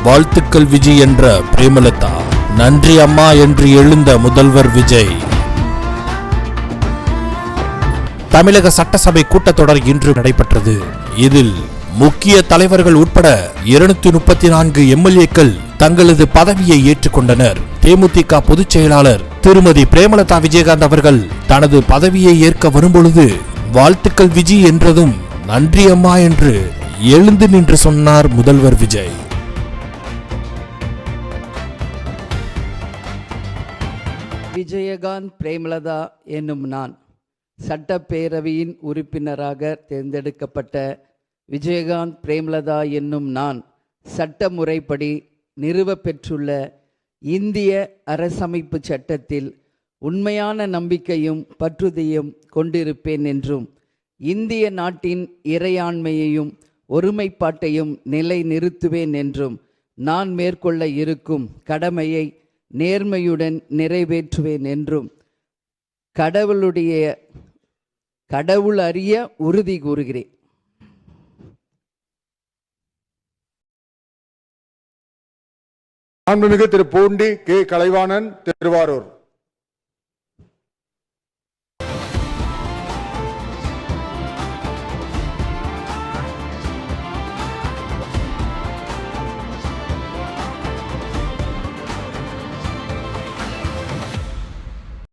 வாழ்த்துக்கள் விஜய் என்ற பிரேமலதா. நன்றி அம்மா என்று எழுந்த முதல்வர் விஜய். தமிழக சட்டசபை கூட்டத்தொடர் இன்று நடைபெற்றது. இதில் முக்கிய தலைவர்கள் உட்பட 234 எம்எல்ஏக்கள் தங்களது பதவியை ஏற்றுக்கொண்டனர். தேமுதிக பொதுச் செயலாளர் திருமதி பிரேமலதா விஜயகாந்த் அவர்கள் தனது பதவியை ஏற்க வரும்பொழுது வாழ்த்துக்கள் விஜய் என்றதும் நன்றி அம்மா என்று எழுந்து நின்று சொன்னார் முதல்வர் விஜய். விஜயகாந்த் பிரேமலதா என்னும் நான் சட்டப்பேரவையின் உறுப்பினராக தேர்ந்தெடுக்கப்பட்ட விஜயகாந்த் பிரேமலதா என்னும் நான் சட்ட முறைப்படி நிறுவப்பெற்றுள்ள இந்திய அரசமைப்பு சட்டத்தில் உண்மையான நம்பிக்கையும் பற்றுதலையும் கொண்டிருப்பேன் என்றும் இந்திய நாட்டின் இறையாண்மையையும் ஒருமைப்பாட்டையும் நிலைநிறுத்துவேன் என்றும் நான் மேற்கொள்ள இருக்கும் கடமையை நேர்மையுடன் நிறைவேற்றுவேன் என்றும் கடவுள் அறிய உறுதி கூறுகிறேன். மாண்புமிகு திரு பூண்டி கே. கலைவாணன், திருவாரூர்.